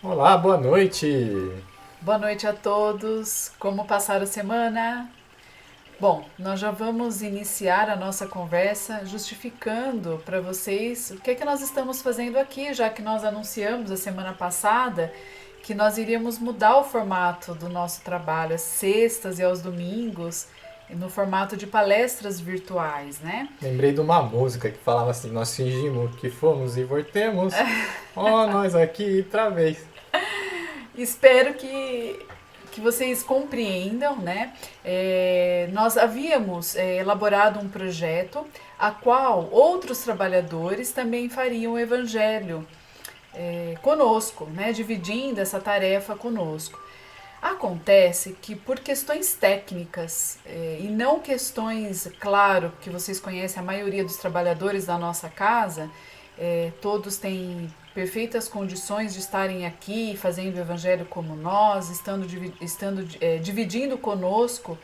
Olá, boa noite. Boa noite a todos. Como passaram a semana? Bom, nós já vamos iniciar a nossa conversa justificando para vocês o que é que nós estamos fazendo aqui, já que nós anunciamos a semana passada que nós iríamos mudar o formato do nosso trabalho às sextas e aos domingos, no formato de palestras virtuais, né? Lembrei de uma música que falava assim: nós fingimos que fomos e voltemos. Oh, nós aqui outra vez. Espero que vocês compreendam, né? Nós havíamos elaborado um projeto a qual outros trabalhadores também fariam o evangelho conosco, né? Dividindo essa tarefa conosco. Acontece que por questões técnicas e não questões, claro, que vocês conhecem a maioria dos trabalhadores da nossa casa, todos têm perfeitas condições de estarem aqui fazendo o evangelho como nós, dividindo conosco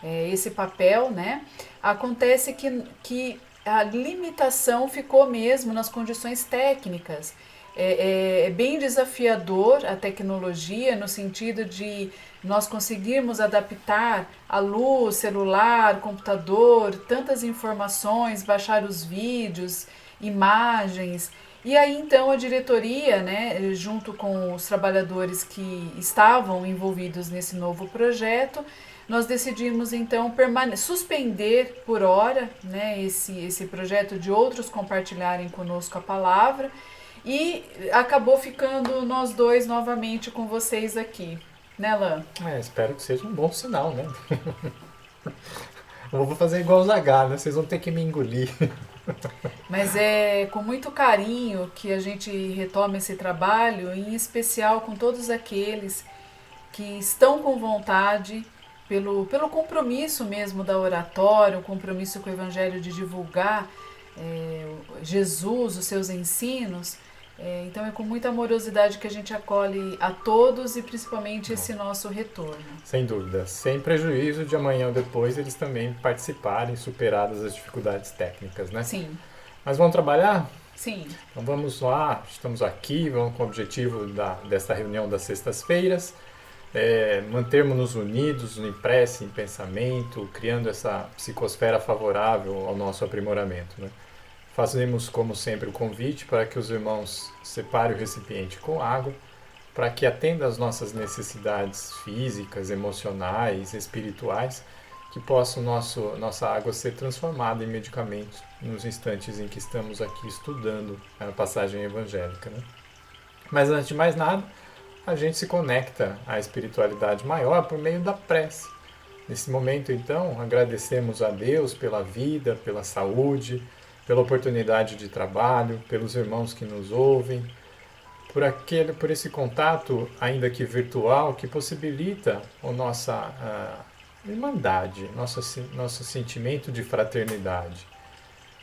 esse papel, né? Acontece que a limitação ficou mesmo nas condições técnicas. É bem desafiador a tecnologia no sentido de nós conseguirmos adaptar a luz, celular, computador, tantas informações, baixar os vídeos, imagens. E aí então a diretoria, né, junto com os trabalhadores que estavam envolvidos nesse novo projeto, nós decidimos então suspender por hora, né, esse projeto de outros compartilharem conosco a palavra e acabou ficando nós dois novamente com vocês aqui, né, Lan? Espero que seja um bom sinal, né? Eu vou fazer igual os H, né? Vocês vão ter que me engolir. Mas é com muito carinho que a gente retoma esse trabalho, em especial com todos aqueles que estão com vontade, pelo compromisso mesmo da oratória, o compromisso com o Evangelho de divulgar Jesus, os seus ensinos. Então é com muita amorosidade que a gente acolhe a todos e principalmente esse nosso retorno. Sem dúvida. Sem prejuízo de amanhã ou depois eles também participarem, superadas as dificuldades técnicas, né? Sim, Mas vamos trabalhar? sim, Então vamos lá, estamos aqui, vamos com o objetivo desta reunião das sextas-feiras, mantermos-nos unidos em prece, em pensamento, criando essa psicosfera favorável ao nosso aprimoramento, né? Fazemos, como sempre, o convite para que os irmãos separem o recipiente com água, para que atenda às nossas necessidades físicas, emocionais, espirituais, que possa nossa água ser transformada em medicamento nos instantes em que estamos aqui estudando a passagem evangélica, né? Mas antes de mais nada, a gente se conecta à espiritualidade maior por meio da prece. Nesse momento, então, agradecemos a Deus pela vida, pela saúde, pela oportunidade de trabalho, pelos irmãos que nos ouvem, por esse contato, ainda que virtual, que possibilita a nossa irmandade, nosso sentimento de fraternidade.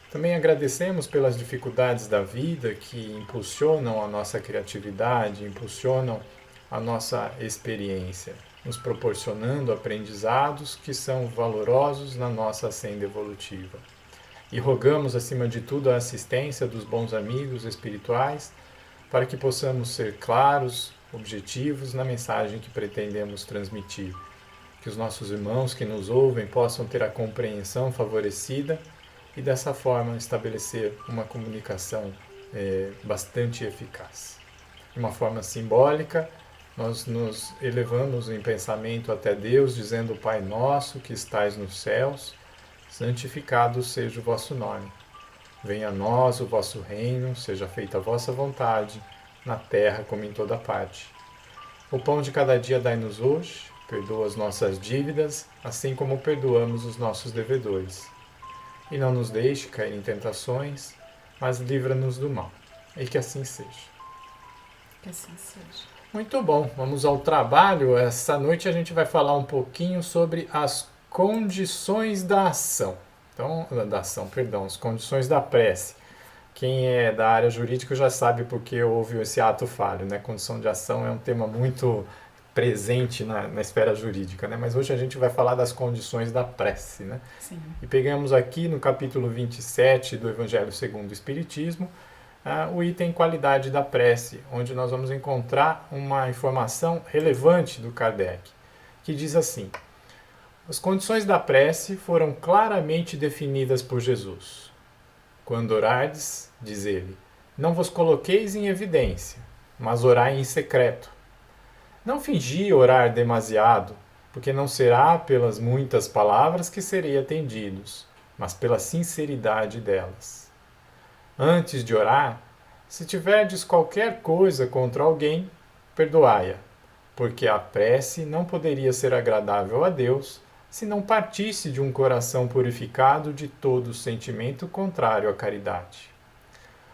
Também agradecemos pelas dificuldades da vida que impulsionam a nossa criatividade, impulsionam a nossa experiência, nos proporcionando aprendizados que são valorosos na nossa senda evolutiva. E rogamos, acima de tudo, a assistência dos bons amigos espirituais para que possamos ser claros, objetivos na mensagem que pretendemos transmitir. Que os nossos irmãos que nos ouvem possam ter a compreensão favorecida e, dessa forma, estabelecer uma comunicação bastante eficaz. De uma forma simbólica, nós nos elevamos em pensamento até Deus, dizendo: Pai nosso que estais nos céus, santificado seja o vosso nome. Venha a nós o vosso reino, seja feita a vossa vontade, na terra como em toda parte. O pão de cada dia dai-nos hoje, perdoa as nossas dívidas, assim como perdoamos os nossos devedores. E não nos deixe cair em tentações, mas livra-nos do mal. E que assim seja. que assim seja. Muito bom, vamos ao trabalho. Essa noite a gente vai falar um pouquinho sobre as condições da ação. Então, as condições da prece. Quem é da área jurídica já sabe porque houve esse ato falho, né? Condição de ação é um tema muito presente na esfera jurídica, né? Mas hoje a gente vai falar das condições da prece, né? Sim. E pegamos aqui no capítulo 27 do Evangelho segundo o Espiritismo, o item qualidade da prece, onde nós vamos encontrar uma informação relevante do Kardec, que diz assim: as condições da prece foram claramente definidas por Jesus. Quando orardes, diz ele, não vos coloqueis em evidência, mas orai em secreto. Não fingi orar demasiado, porque não será pelas muitas palavras que serei atendidos, mas pela sinceridade delas. Antes de orar, se tiverdes qualquer coisa contra alguém, perdoai-a, porque a prece não poderia ser agradável a Deus se não partisse de um coração purificado de todo sentimento contrário à caridade.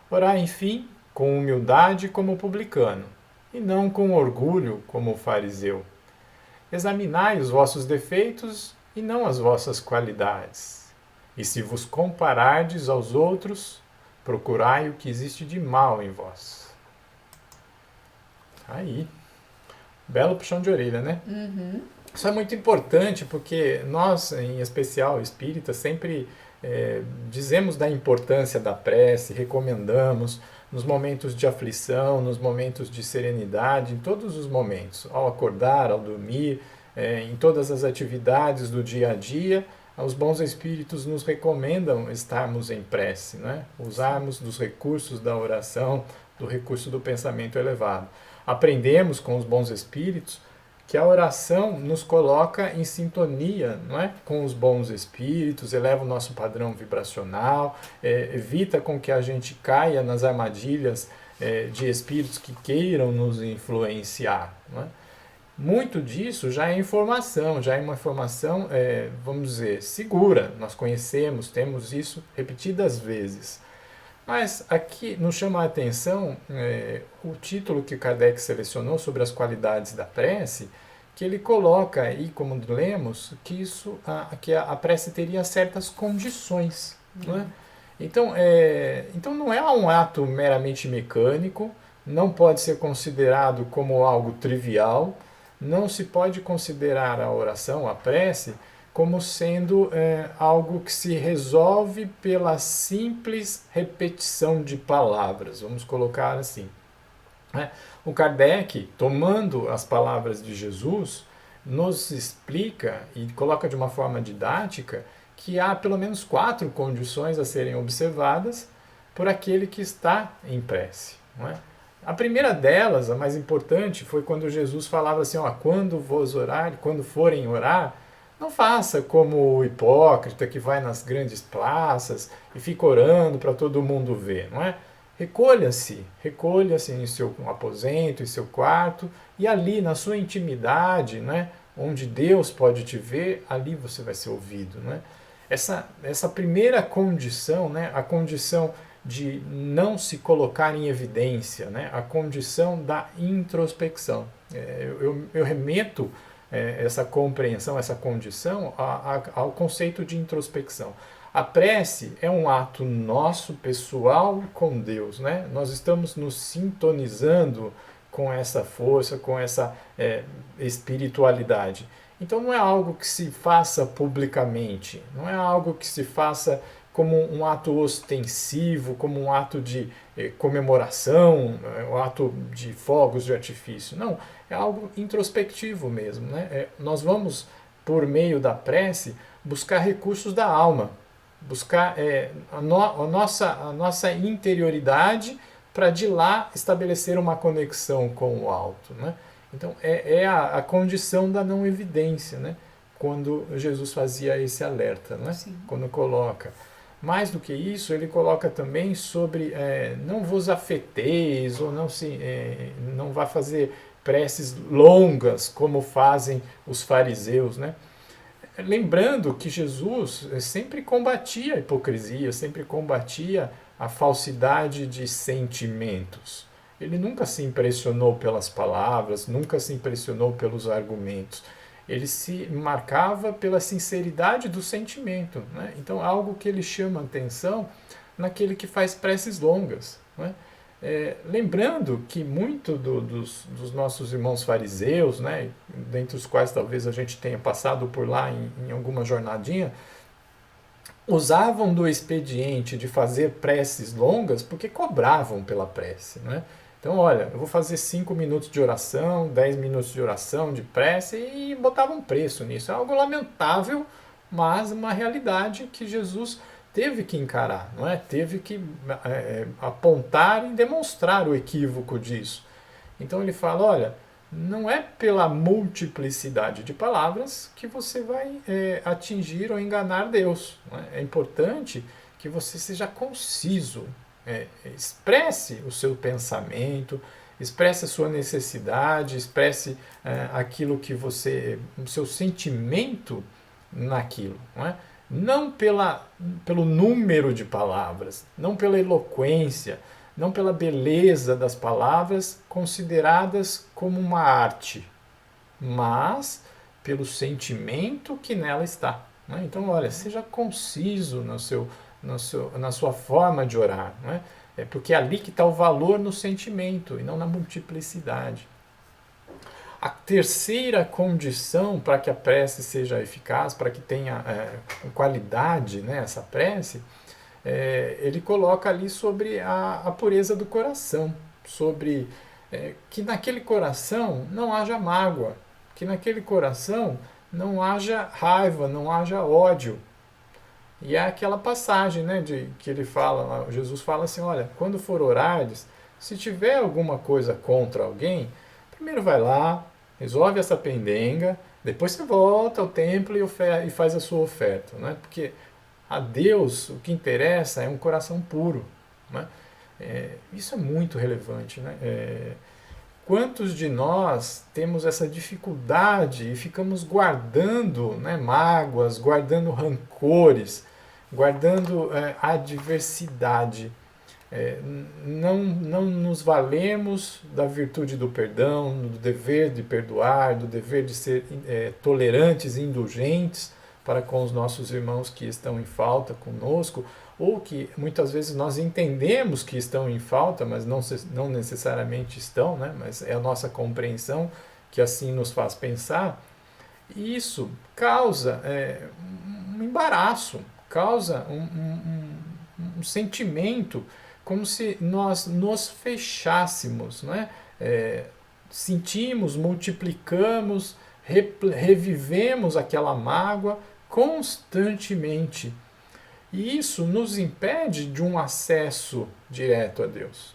Orai, enfim, com humildade como publicano, e não com orgulho como fariseu. Examinai os vossos defeitos e não as vossas qualidades. E se vos comparardes aos outros, procurai o que existe de mal em vós. Aí, belo puxão de orelha, né? Uhum. Isso é muito importante porque nós, em especial espíritas, sempre dizemos da importância da prece, recomendamos nos momentos de aflição, nos momentos de serenidade, em todos os momentos, ao acordar, ao dormir, em todas as atividades do dia a dia, os bons espíritos nos recomendam estarmos em prece, né? Usarmos dos recursos da oração, do recurso do pensamento elevado. Aprendemos com os bons espíritos que a oração nos coloca em sintonia, não é? Com os bons espíritos, eleva o nosso padrão vibracional, evita com que a gente caia nas armadilhas de espíritos que queiram nos influenciar. Não é? Muito disso já é informação, já é uma informação, vamos dizer, segura. Nós conhecemos, temos isso repetidas vezes. Mas aqui nos chama a atenção o título que Kardec selecionou sobre as qualidades da prece, que ele coloca aí, como lemos, que, que a prece teria certas condições. Não é? Então não é um ato meramente mecânico, não pode ser considerado como algo trivial, não se pode considerar a oração, a prece, como sendo algo que se resolve pela simples repetição de palavras, vamos colocar assim. O Kardec, tomando as palavras de Jesus, nos explica e coloca de uma forma didática que há pelo menos 4 condições a serem observadas por aquele que está em prece. Não é? A primeira delas, a mais importante, foi quando Jesus falava assim, quando vos orar, quando forem orar, não faça como o hipócrita que vai nas grandes praças e fica orando para todo mundo ver, não é? Recolha-se em seu aposento, em seu quarto, e ali na sua intimidade, né, onde Deus pode te ver, ali você vai ser ouvido. Né? Essa primeira condição, né, a condição de não se colocar em evidência, né, a condição da introspecção. Eu remeto essa compreensão, essa condição ao conceito de introspecção. A prece é um ato nosso, pessoal, com Deus. Né? Nós estamos nos sintonizando com essa força, com essa espiritualidade. Então não é algo que se faça publicamente, não é algo que se faça como um ato ostensivo, como um ato de comemoração, um ato de fogos de artifício. Não, é algo introspectivo mesmo. Né? Nós vamos, por meio da prece, buscar recursos da alma, buscar a nossa interioridade para de lá estabelecer uma conexão com o alto. Né? Então é a condição da não evidência, né? Quando Jesus fazia esse alerta, né? Quando coloca. Mais do que isso, ele coloca também sobre não vos afeteis, ou não vá fazer preces longas como fazem os fariseus, né? Lembrando que Jesus sempre combatia a hipocrisia, sempre combatia a falsidade de sentimentos. Ele nunca se impressionou pelas palavras, nunca se impressionou pelos argumentos. Ele se marcava pela sinceridade do sentimento. Né? Então, algo que ele chama atenção naquele que faz preces longas. Né? Lembrando que muito dos nossos irmãos fariseus, né, dentre os quais talvez a gente tenha passado por lá em alguma jornadinha, usavam do expediente de fazer preces longas porque cobravam pela prece, né? Então, olha, eu vou fazer 5 minutos de oração, 10 minutos de oração, de prece, e botavam um preço nisso. É algo lamentável, mas uma realidade que Jesus teve que encarar, não é? Teve que apontar e demonstrar o equívoco disso. Então ele fala, olha, não é pela multiplicidade de palavras que você vai atingir ou enganar Deus. Não é? É importante que você seja conciso, expresse o seu pensamento, expresse a sua necessidade, expresse aquilo que você, o seu sentimento naquilo. Não é? Não pelo número de palavras, não pela eloquência, não pela beleza das palavras consideradas como uma arte, mas pelo sentimento que nela está. Né? Então, olha, seja conciso na sua forma de orar. Né? É porque é ali que está o valor no sentimento e não na multiplicidade. A terceira condição para que a prece seja eficaz, para que tenha qualidade, né, essa prece, ele coloca ali sobre a pureza do coração, sobre que naquele coração não haja mágoa, que naquele coração não haja raiva, não haja ódio. E é aquela passagem, né, que ele fala, Jesus fala assim, olha, quando for orares, se tiver alguma coisa contra alguém, primeiro vai lá, resolve essa pendenga, depois você volta ao templo e faz a sua oferta, né? Porque a Deus o que interessa é um coração puro, né? Isso é muito relevante, né? Quantos de nós temos essa dificuldade e ficamos guardando, né, mágoas, guardando rancores, guardando adversidade? Não nos valemos da virtude do perdão, do dever de perdoar, do dever de ser tolerantes e indulgentes para com os nossos irmãos que estão em falta conosco, ou que muitas vezes nós entendemos que estão em falta, mas não necessariamente estão, né? Mas é a nossa compreensão que assim nos faz pensar. E isso causa um embaraço, causa um sentimento como se nós nos fechássemos, né? Sentimos, multiplicamos, revivemos aquela mágoa constantemente. E isso nos impede de um acesso direto a Deus,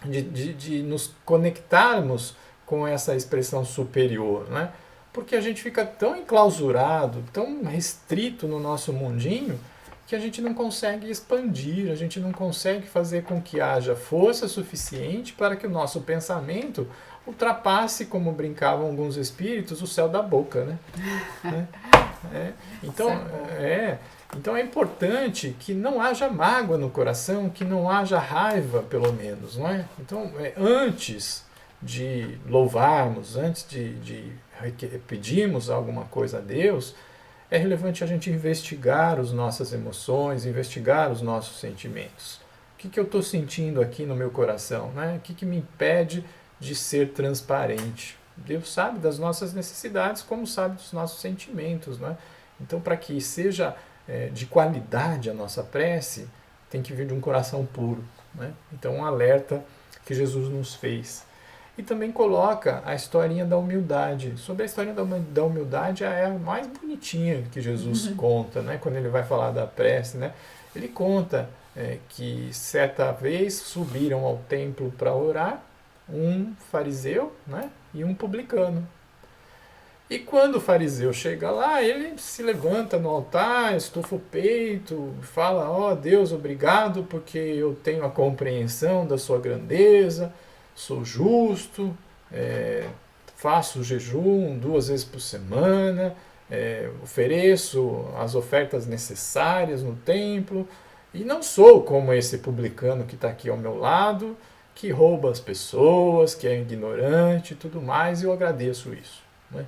de nos conectarmos com essa expressão superior, né? Porque a gente fica tão enclausurado, tão restrito no nosso mundinho, que a gente não consegue expandir, a gente não consegue fazer com que haja força suficiente para que o nosso pensamento ultrapasse, como brincavam alguns espíritos, o céu da boca, né? Então é importante que não haja mágoa no coração, que não haja raiva, pelo menos, não é? Então, antes de louvarmos, antes de pedirmos alguma coisa a Deus, é relevante a gente investigar as nossas emoções, investigar os nossos sentimentos. O que eu estou sentindo aqui no meu coração? Né? O que me impede de ser transparente? Deus sabe das nossas necessidades, como sabe dos nossos sentimentos. Né? Então, para que seja de qualidade a nossa prece, tem que vir de um coração puro. Né? Então, um alerta que Jesus nos fez. E também coloca a historinha da humildade. Sobre a história da humildade, é a mais bonitinha que Jesus conta, né? Quando ele vai falar da prece. Né? Ele conta que certa vez subiram ao templo para orar um fariseu, né? E um publicano. E quando o fariseu chega lá, ele se levanta no altar, estufa o peito, fala, ó Deus, obrigado porque eu tenho a compreensão da sua grandeza, sou justo, faço jejum 2 vezes por semana, ofereço as ofertas necessárias no templo, e não sou como esse publicano que está aqui ao meu lado, que rouba as pessoas, que é ignorante e tudo mais, e eu agradeço isso. Né?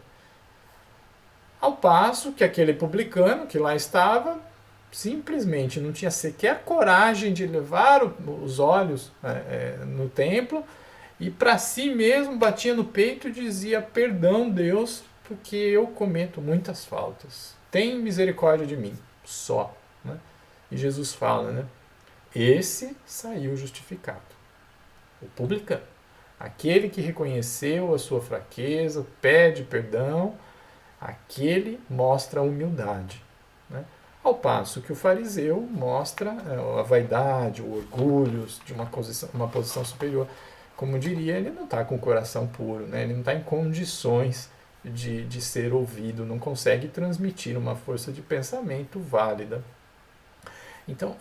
Ao passo que aquele publicano que lá estava, simplesmente não tinha sequer coragem de levar os olhos no templo, e para si mesmo batia no peito e dizia, perdão Deus, porque eu cometo muitas faltas. Tem misericórdia de mim, só. né? E Jesus fala, né? Esse saiu justificado, o publicano. Aquele que reconheceu a sua fraqueza, pede perdão, aquele mostra a humildade, né? Ao passo que o fariseu mostra a vaidade, o orgulho de uma posição superior. Como diria, ele não está com o coração puro, né? Ele não está em condições de ser ouvido, não consegue transmitir uma força de pensamento válida. Então,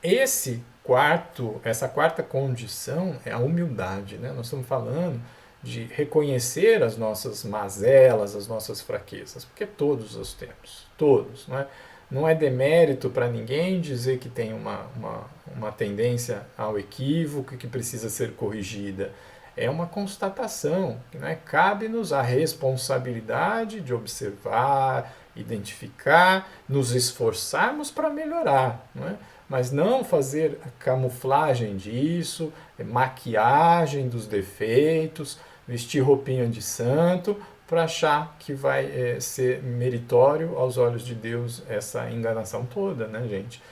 essa quarta condição é a humildade, né? Nós estamos falando de reconhecer as nossas mazelas, as nossas fraquezas, porque todos os temos, todos, não é? Não é demérito para ninguém dizer que tem uma tendência ao equívoco que precisa ser corrigida. É uma constatação, né? Cabe-nos a responsabilidade de observar, identificar, nos esforçarmos para melhorar, não é? Mas não fazer camuflagem disso, maquiagem dos defeitos, vestir roupinha de santo, para achar que vai ser meritório aos olhos de Deus essa enganação toda, né, gente?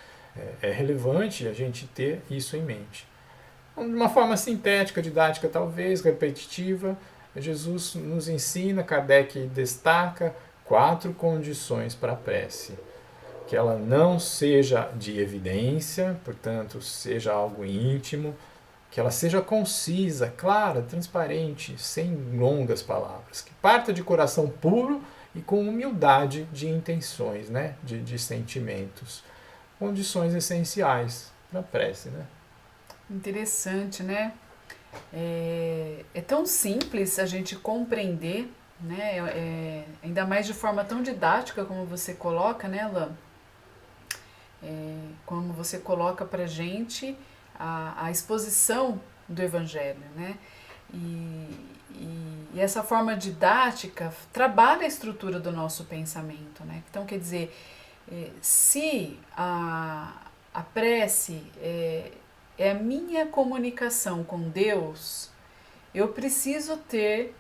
É relevante a gente ter isso em mente. De uma forma sintética, didática, talvez, repetitiva, Jesus nos ensina, Kardec destaca 4 condições para a prece. Que ela não seja de evidência, portanto, seja algo íntimo, que ela seja concisa, clara, transparente, sem longas palavras, que parta de coração puro e com humildade de intenções, né? de sentimentos. Condições essenciais para a prece, né? Interessante, né? É tão simples a gente compreender, né? Ainda mais de forma tão didática como você coloca, né, Lã? Como você coloca para gente a exposição do Evangelho, né? E essa forma didática trabalha a estrutura do nosso pensamento, né? Então, quer dizer, se a prece é a minha comunicação com Deus, eu preciso ter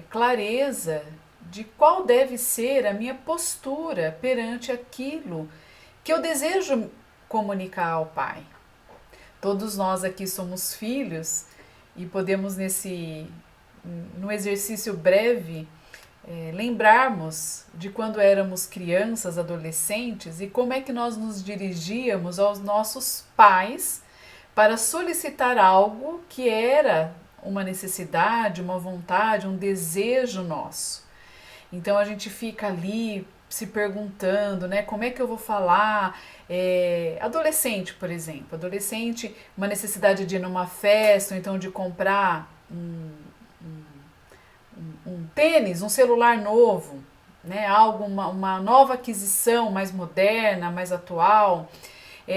clareza de qual deve ser a minha postura perante aquilo que eu desejo comunicar ao Pai. Todos nós aqui somos filhos e podemos no exercício breve, lembrarmos de quando éramos crianças, adolescentes e como é que nós nos dirigíamos aos nossos pais para solicitar algo que era uma necessidade, uma vontade, um desejo nosso. Então a gente fica ali se perguntando, né, como é que eu vou falar? Adolescente, por exemplo, uma necessidade de ir numa festa, ou então de comprar um tênis, um celular novo, né, uma nova aquisição mais moderna, mais atual.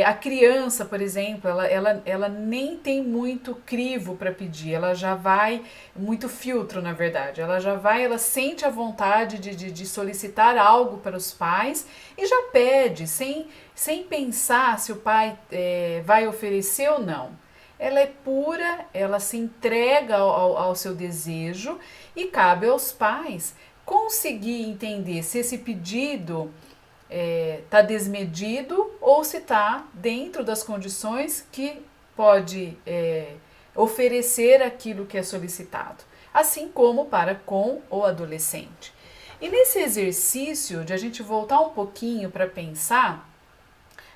A criança, por exemplo, ela nem tem muito crivo para pedir, ela já vai, muito filtro na verdade, ela sente a vontade de solicitar algo para os pais e já pede, sem pensar se o pai vai oferecer ou não. Ela é pura, ela se entrega ao seu desejo e cabe aos pais conseguir entender se esse pedido está desmedido ou se está dentro das condições que pode oferecer aquilo que é solicitado, assim como para com o adolescente. E nesse exercício de a gente voltar um pouquinho para pensar,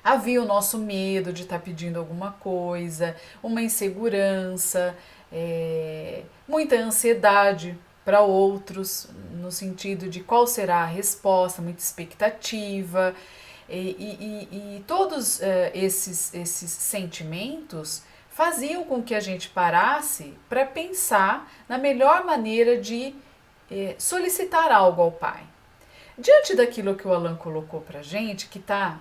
havia o nosso medo de estar pedindo alguma coisa, uma insegurança, muita ansiedade para outros, no sentido de qual será a resposta, muita expectativa, e todos esses sentimentos faziam com que a gente parasse para pensar na melhor maneira de solicitar algo ao Pai. Diante daquilo que o Alan colocou para a gente, que está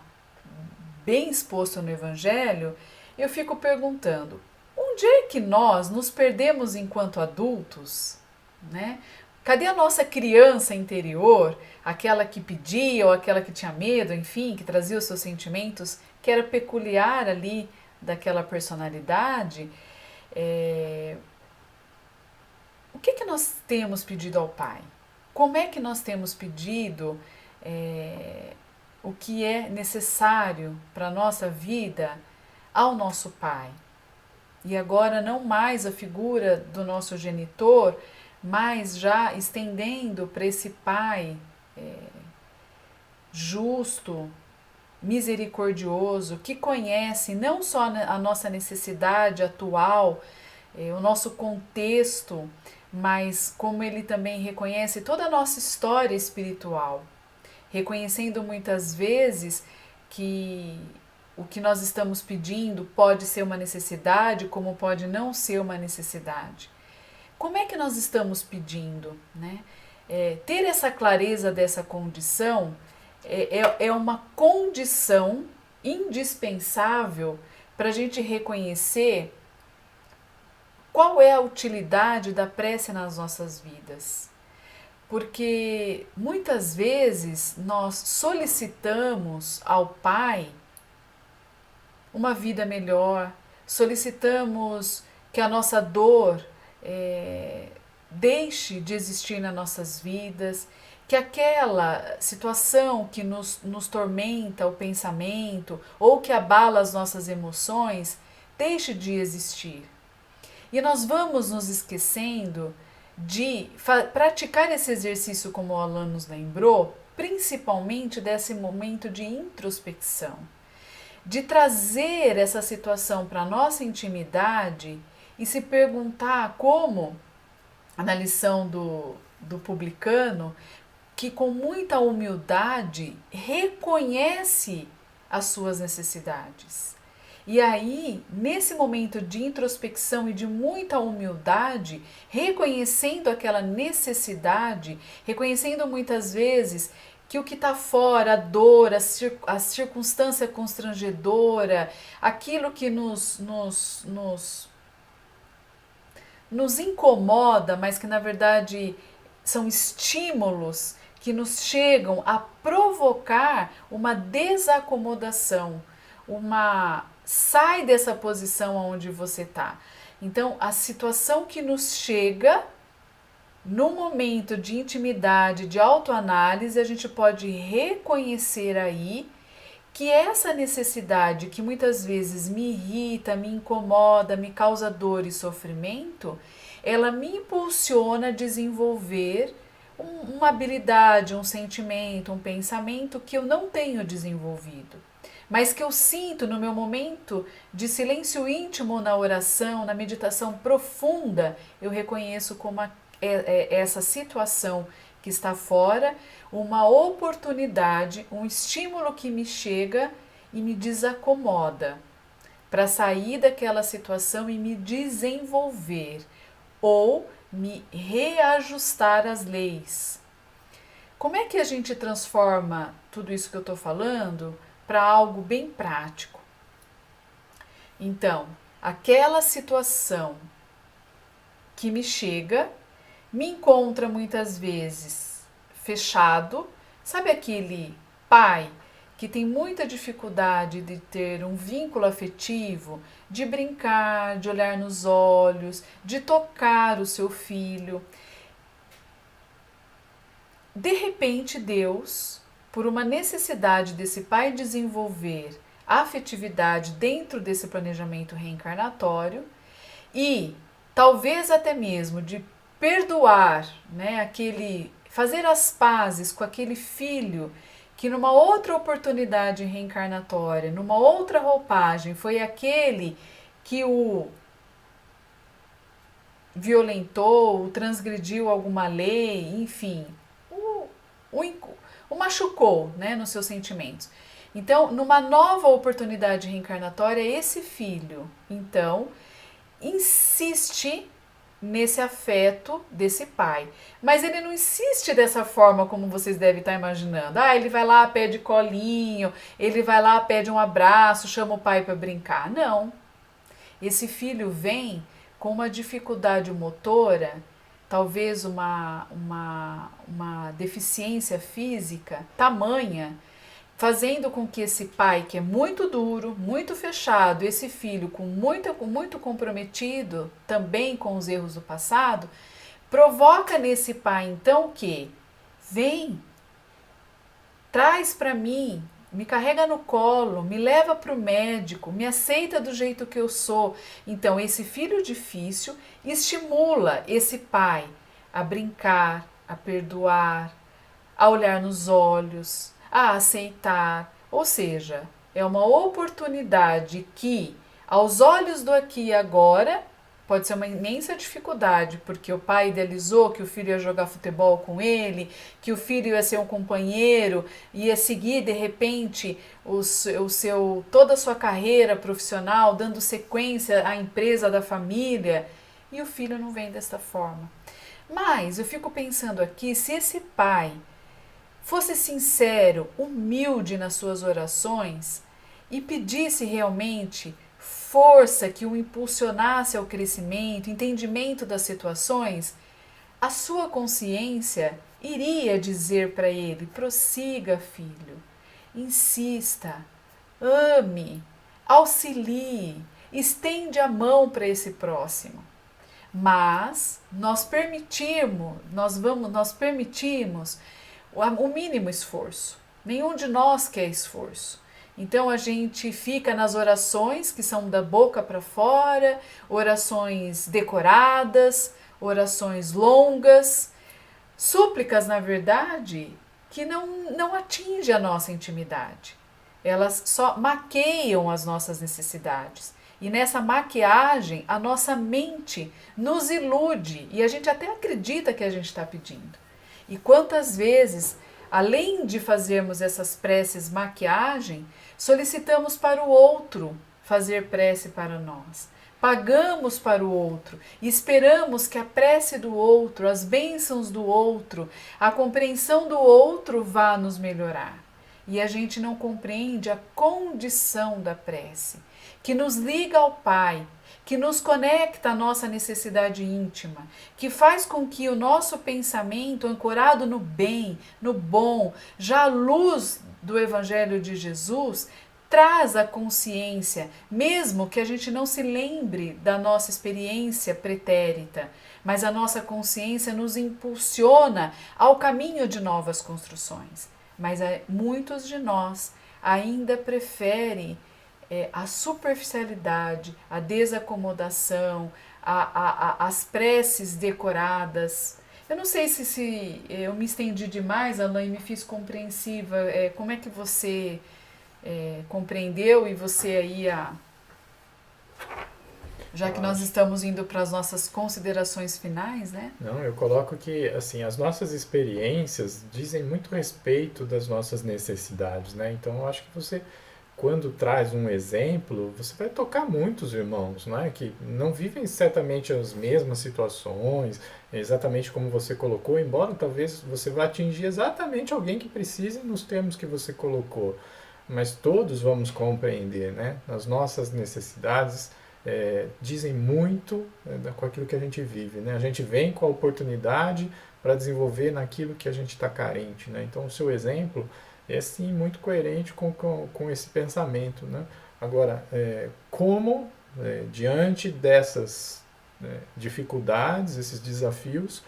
bem exposto no Evangelho, eu fico perguntando, onde é que nós nos perdemos enquanto adultos? Né? Cadê a nossa criança interior, aquela que pedia ou aquela que tinha medo, enfim, que trazia os seus sentimentos, que era peculiar ali daquela personalidade? O que nós temos pedido ao Pai? Como é que nós temos pedido o que é necessário para a nossa vida ao nosso pai. E agora não mais a figura do nosso genitor, mas já estendendo para esse pai justo, misericordioso, que conhece não só a nossa necessidade atual, o nosso contexto, mas como ele também reconhece toda a nossa história espiritual, reconhecendo muitas vezes que o que nós estamos pedindo pode ser uma necessidade, como pode não ser uma necessidade. Como é que nós estamos pedindo, né? Ter essa clareza dessa condição é uma condição indispensável para a gente reconhecer qual é a utilidade da prece nas nossas vidas. Porque muitas vezes nós solicitamos ao Pai uma vida melhor, solicitamos que a nossa dor deixe de existir nas nossas vidas, que aquela situação que nos tormenta o pensamento ou que abala as nossas emoções deixe de existir. E nós vamos nos esquecendo de praticar esse exercício, como o Alan nos lembrou, principalmente desse momento de introspecção, de trazer essa situação para a nossa intimidade e se perguntar como, na lição do publicano, que com muita humildade reconhece as suas necessidades. E aí, nesse momento de introspecção e de muita humildade, reconhecendo aquela necessidade, reconhecendo muitas vezes que o que está fora, a dor, a circunstância constrangedora, aquilo que nos incomoda, mas que na verdade são estímulos que nos chegam a provocar uma desacomodação, sai dessa posição onde você está. Então, a situação que nos chega no momento de intimidade, de autoanálise, a gente pode reconhecer aí que essa necessidade que muitas vezes me irrita, me incomoda, me causa dor e sofrimento, ela me impulsiona a desenvolver uma habilidade, um sentimento, um pensamento que eu não tenho desenvolvido, mas que eu sinto no meu momento de silêncio íntimo na oração, na meditação profunda, eu reconheço como essa situação que está fora, uma oportunidade, um estímulo que me chega e me desacomoda para sair daquela situação e me desenvolver ou me reajustar às leis. Como é que a gente transforma tudo isso que eu estou falando para algo bem prático? Então, aquela situação que me chega, me encontra muitas vezes fechado. Sabe aquele pai que tem muita dificuldade de ter um vínculo afetivo, de brincar, de olhar nos olhos, de tocar o seu filho? De repente, Deus, por uma necessidade desse pai desenvolver a afetividade dentro desse planejamento reencarnatório e talvez até mesmo de perdoar, né, fazer as pazes com aquele filho que numa outra oportunidade reencarnatória, numa outra roupagem, foi aquele que o violentou, o transgrediu alguma lei, enfim, o machucou, né, nos seus sentimentos. Então, numa nova oportunidade reencarnatória, esse filho, então, insiste nesse afeto desse pai. Mas ele não insiste dessa forma como vocês devem estar imaginando. Ele vai lá, pede colinho, ele vai lá, pede um abraço, chama o pai para brincar. Não. Esse filho vem com uma dificuldade motora, talvez uma deficiência física tamanha, fazendo com que esse pai, que é muito duro, muito fechado, esse filho muito comprometido também com os erros do passado, provoca nesse pai então que vem, traz para mim me carrega no colo, me leva para o médico, me aceita do jeito que eu sou. Então, esse filho difícil estimula esse pai a brincar, a perdoar, a olhar nos olhos, a aceitar. Ou seja, é uma oportunidade que, aos olhos do aqui e agora, pode ser uma imensa dificuldade, porque o pai idealizou que o filho ia jogar futebol com ele, que o filho ia ser um companheiro, ia seguir de repente toda a sua carreira profissional, dando sequência à empresa da família, e o filho não vem desta forma. Mas eu fico pensando aqui, se esse pai fosse sincero, humilde nas suas orações e pedisse realmente força que o impulsionasse ao crescimento, entendimento das situações, a sua consciência iria dizer para ele: prossiga, filho, insista, ame, auxilie, estende a mão para esse próximo. Mas nós permitimos o mínimo esforço. Nenhum de nós quer esforço. Então a gente fica nas orações que são da boca para fora, orações decoradas, orações longas, súplicas, na verdade, que não atingem a nossa intimidade. Elas só maqueiam as nossas necessidades. E nessa maquiagem, a nossa mente nos ilude e a gente até acredita que a gente está pedindo. E quantas vezes, além de fazermos essas preces maquiagem, solicitamos para o outro fazer prece para nós. Pagamos para o outro e esperamos que a prece do outro, as bênçãos do outro, a compreensão do outro vá nos melhorar. E a gente não compreende a condição da prece, que nos liga ao Pai, que nos conecta à nossa necessidade íntima, que faz com que o nosso pensamento, ancorado no bem, no bom, já à luz do Evangelho de Jesus, traz a consciência, mesmo que a gente não se lembre da nossa experiência pretérita, mas a nossa consciência nos impulsiona ao caminho de novas construções. Mas muitos de nós ainda preferem a superficialidade, a desacomodação, as preces decoradas. Eu não sei se eu me estendi demais, Alain, e me fiz compreensiva. Como é que você compreendeu e você aí, já que nós estamos indo para as nossas considerações finais, né? Não, eu coloco que assim, as nossas experiências dizem muito respeito das nossas necessidades, né? Então eu acho que você, quando traz um exemplo, você vai tocar muitos irmãos, né? Que não vivem certamente as mesmas situações, exatamente como você colocou, embora talvez você vá atingir exatamente alguém que precise nos termos que você colocou. Mas todos vamos compreender, né? As nossas necessidades dizem muito com aquilo que a gente vive, né? A gente vem com a oportunidade para desenvolver naquilo que a gente está carente, né? Então o seu exemplo é sim muito coerente com esse pensamento, né? Agora, como diante dessas dificuldades, esses desafios,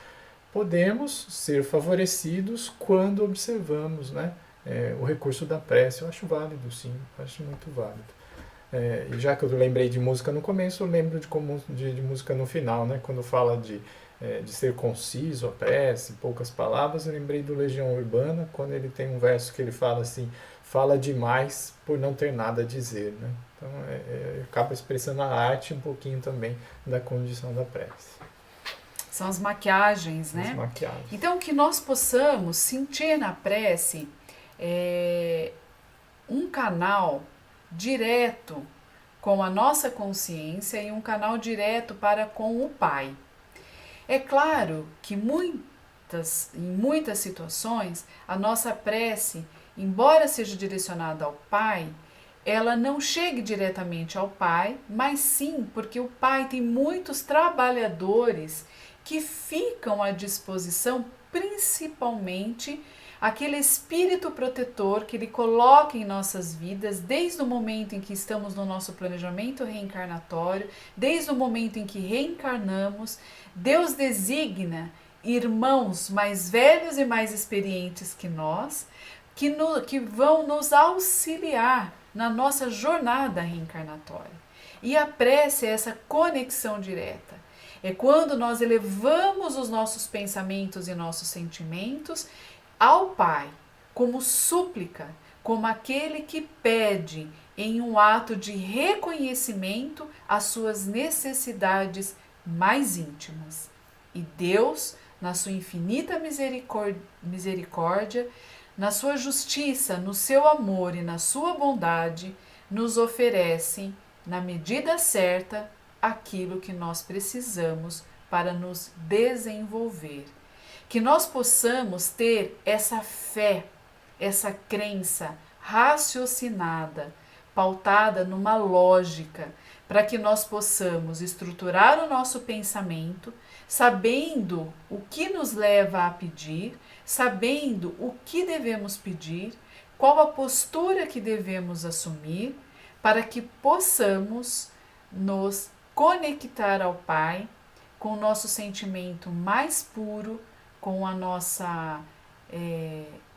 podemos ser favorecidos quando observamos, né, o recurso da prece? Eu acho válido, sim, acho muito válido. E já que eu lembrei de música no começo, eu lembro de música no final, né? Quando fala de ser conciso, a prece, poucas palavras, eu lembrei do Legião Urbana, quando ele tem um verso que ele fala assim: fala demais por não ter nada a dizer, né? Então acaba expressando a arte um pouquinho também da condição da prece. São as maquiagens, né? As maquiagens. Então, que nós possamos sentir na prece um canal direto com a nossa consciência e um canal direto para com o Pai. É claro que em muitas situações, a nossa prece, embora seja direcionada ao Pai, ela não chegue diretamente ao Pai, mas sim porque o Pai tem muitos trabalhadores que ficam à disposição, principalmente aquele espírito protetor que ele coloca em nossas vidas desde o momento em que estamos no nosso planejamento reencarnatório, desde o momento em que reencarnamos. Deus designa irmãos mais velhos e mais experientes que nós que vão nos auxiliar na nossa jornada reencarnatória. E a prece é essa conexão direta. É quando nós elevamos os nossos pensamentos e nossos sentimentos ao Pai, como súplica, como aquele que pede em um ato de reconhecimento as suas necessidades mais íntimas. E Deus, na sua infinita misericórdia, na sua justiça, no seu amor e na sua bondade, nos oferece, na medida certa, aquilo que nós precisamos para nos desenvolver. Que nós possamos ter essa fé, essa crença raciocinada, pautada numa lógica, para que nós possamos estruturar o nosso pensamento, sabendo o que nos leva a pedir, sabendo o que devemos pedir, qual a postura que devemos assumir, para que possamos nos conectar ao Pai com o nosso sentimento mais puro, com a nossa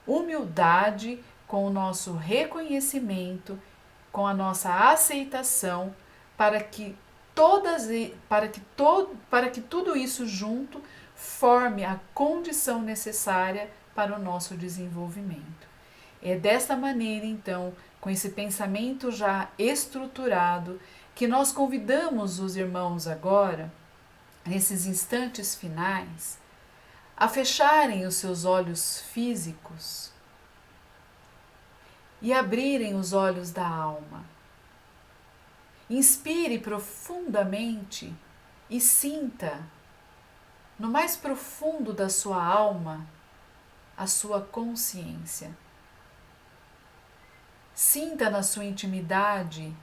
humildade, com o nosso reconhecimento, com a nossa aceitação, para que tudo isso junto forme a condição necessária para o nosso desenvolvimento. É desta maneira, então, com esse pensamento já estruturado, que nós convidamos os irmãos agora, nesses instantes finais, a fecharem os seus olhos físicos e abrirem os olhos da alma. Inspire profundamente e sinta, no mais profundo da sua alma, a sua consciência. Sinta na sua intimidade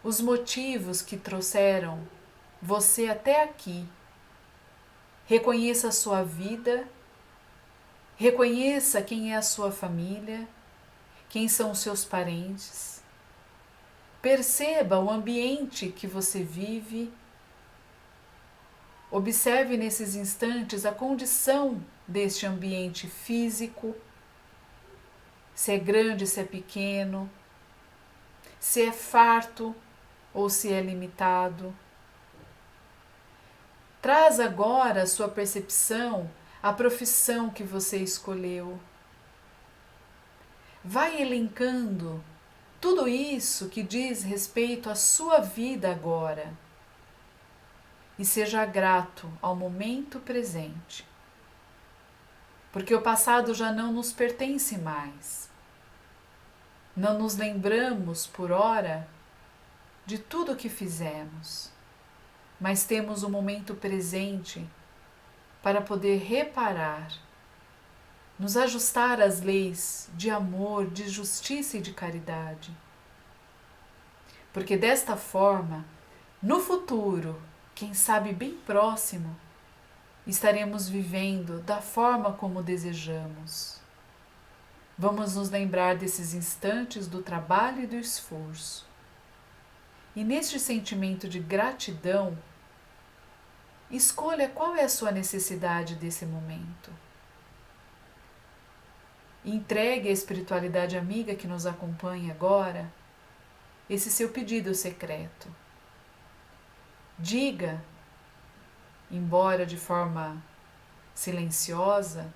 os motivos que trouxeram você até aqui. Reconheça a sua vida, reconheça quem é a sua família, quem são os seus parentes. Perceba o ambiente que você vive. Observe nesses instantes a condição deste ambiente físico, se é grande, se é pequeno, se é farto ou se é limitado. Traz agora a sua percepção à profissão que você escolheu. Vai elencando tudo isso que diz respeito à sua vida agora. E seja grato ao momento presente. Porque o passado já não nos pertence mais. Não nos lembramos, por ora, de tudo o que fizemos. Mas temos o momento presente para poder reparar, nos ajustar às leis de amor, de justiça e de caridade. Porque desta forma, no futuro, quem sabe bem próximo, estaremos vivendo da forma como desejamos. Vamos nos lembrar desses instantes do trabalho e do esforço. E neste sentimento de gratidão, escolha qual é a sua necessidade desse momento. Entregue à espiritualidade amiga que nos acompanha agora esse seu pedido secreto. Diga, embora de forma silenciosa,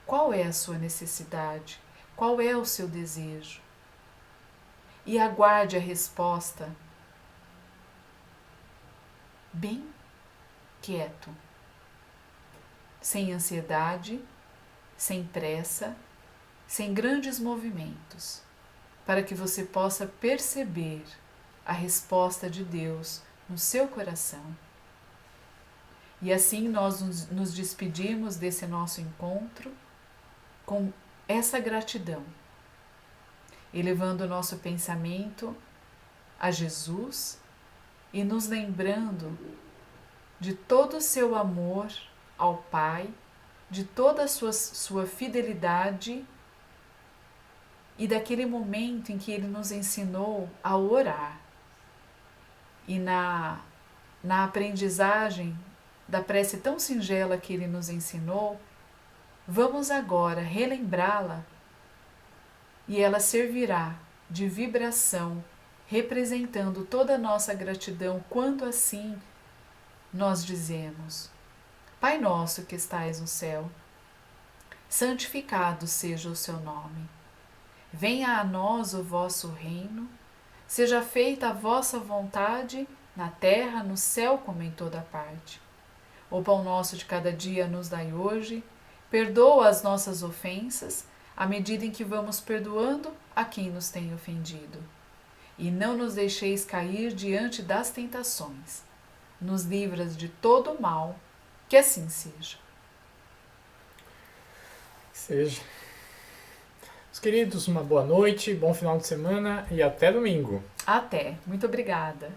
qual é a sua necessidade, qual é o seu desejo. E aguarde a resposta bem quieto, sem ansiedade, sem pressa, sem grandes movimentos, para que você possa perceber a resposta de Deus no seu coração. E assim nós nos despedimos desse nosso encontro com essa gratidão, elevando o nosso pensamento a Jesus e nos lembrando de todo o seu amor ao Pai, de toda a sua fidelidade e daquele momento em que Ele nos ensinou a orar. E na aprendizagem da prece tão singela que Ele nos ensinou, vamos agora relembrá-la e ela servirá de vibração, representando toda a nossa gratidão quando assim nós dizemos: Pai nosso que estais no céu, santificado seja o seu nome. Venha a nós o vosso reino, seja feita a vossa vontade, na terra, no céu, como em toda parte. O pão nosso de cada dia nos dai hoje, perdoa as nossas ofensas, à medida em que vamos perdoando a quem nos tem ofendido. E não nos deixeis cair diante das tentações. Nos livras de todo o mal, que assim seja. Seja. Meus queridos, uma boa noite, bom final de semana e até domingo. Até. Muito obrigada.